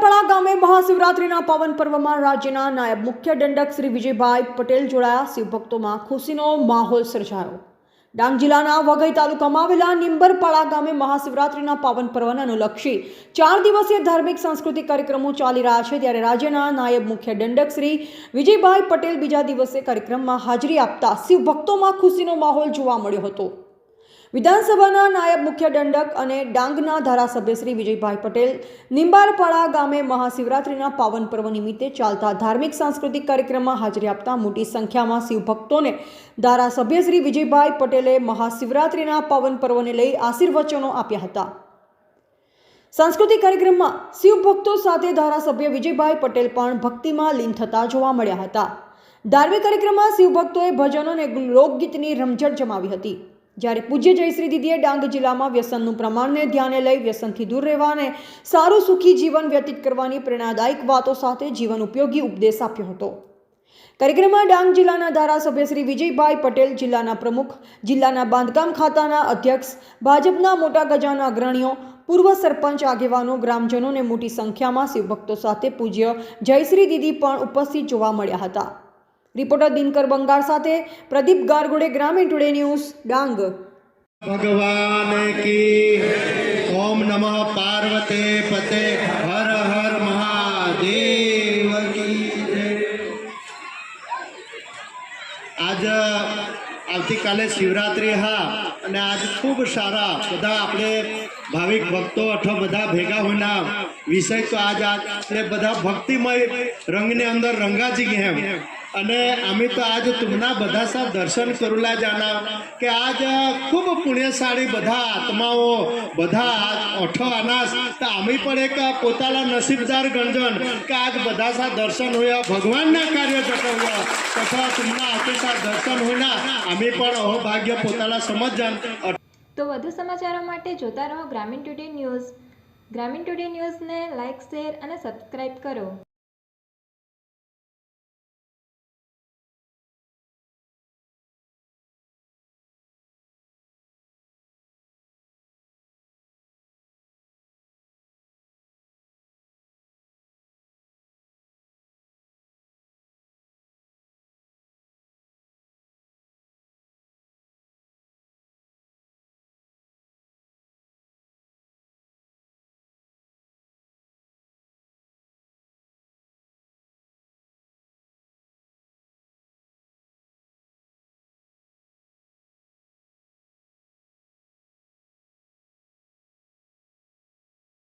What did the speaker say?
નિંબારપડા ગામે મહાશિવરાત્રિના પાવન પર્વમાં રાજ્યના નાયબ મુખ્ય દંડક શ્રી વિજયભાઈ પટેલ જોડાયા. શિવભક્તોમાં ખુશીનો માહોલ સર્જાયો. ડાંગ જિલ્લાના વઘઈ તાલુકામાં આવેલા નિંબારપડા ગામે મહાશિવરાત્રિના પાવન પર્વને અનુલક્ષી 4 દિવસીય ધાર્મિક સાંસ્કૃતિક કાર્યક્રમો ચાલી રહ્યા છે. ત્યારે રાજ્યના નાયબ મુખ્ય દંડક શ્રી વિજયભાઈ પટેલ બીજા દિવસે કાર્યક્રમમાં હાજરી આપતા શિવભક્તોમાં ખુશીનો માહોલ જોવા મળ્યો હતો. વિધાનસભાના નાયબ મુખ્ય દંડક અને ડાંગના ધારાસભ્ય શ્રી વિજયભાઈ પટેલ નિંબારપડા ગામે મહાશિવરાત્રિના પાવન પર્વ નિમિત્તે ચાલતા ધાર્મિક સાંસ્કૃતિક કાર્યક્રમમાં હાજરી આપતા મોટી સંખ્યામાં શિવભક્તોને ધારાસભ્ય શ્રી વિજયભાઈ પટેલે મહાશિવરાત્રિના પાવન પર્વને લઈ આશીર્વચનો આપ્યા હતા. સાંસ્કૃતિક કાર્યક્રમમાં શિવભક્તો સાથે ધારાસભ્ય વિજયભાઈ પટેલ પણ ભક્તિમાં લીન થતા જોવા મળ્યા હતા. ધાર્મિક કાર્યક્રમમાં શિવભક્તોએ ભજનો અને લોકગીતની રમઝટ જમાવી હતી. જ્યારે પૂજ્ય જયશ્રી દીદીએ ડાંગ જિલ્લામાં વ્યસનનું પ્રમાણને ધ્યાને લઈ વ્યસનથી દૂર રહેવા અને સારું સુખી જીવન વ્યતીત કરવાની પ્રેરણાદાયક વાતો સાથે જીવન ઉપયોગી ઉપદેશ આપ્યો હતો. કાર્યક્રમમાં ડાંગ જિલ્લાના ધારાસભ્ય શ્રી વિજયભાઈ પટેલ, જિલ્લાના પ્રમુખ, જિલ્લાના બાંધકામ ખાતાના અધ્યક્ષ, ભાજપના મોટા ગજાના અગ્રણીઓ, પૂર્વ સરપંચ, આગેવાનો, ગ્રામજનો અને મોટી સંખ્યામાં શિવભક્તો સાથે પૂજ્ય જયશ્રી દીદી પણ ઉપસ્થિત જોવા મળ્યા હતા. રિપોર્ટર દિનકર બંગાળ સાથે પ્રદીપ ગારગોડે, ગ્રામીણ ટુડે ન્યૂઝ, ડાંગ. ભગવાન કી ઓમ નમઃ પાર્વતે પતે હર હર મહાદેવ કી જય. આજ આવતીકાલે શિવરાત્રી અને આજ ખૂબ સારા બધા આપણે ભાવિક ભક્તો અઠવા બધા ભેગા હોના વિષય તો આજ આપણે બધા ભક્તિમય રંગને અંદર રંગાજી ગયા અને અમે તો આજ તુમના બધા સાહેબ દર્શન કરુલા જાના કે આજ ખૂબ પુણ્યશાળી બધા આત્માઓ બધા અઠો આનાસ તો અમે પણ એક પોતાના નસીબદાર ગણજન કે આજ બધા સાહેબ દર્શન હોયા ભગવાનના કાર્ય જટવ્યા તથા તુમના આતે સાહેબ દર્શન હોના અમે પણ અહોભાગ્ય પોતાના સમજન. તો વધુ સમાચારો માટે જોતા રહો ગ્રામીણ ટુડે ન્યૂઝ. ગ્રામીણ ટુડે ન્યૂઝને લાઇક, શેર અને સબસ્ક્રાઇબ કરો.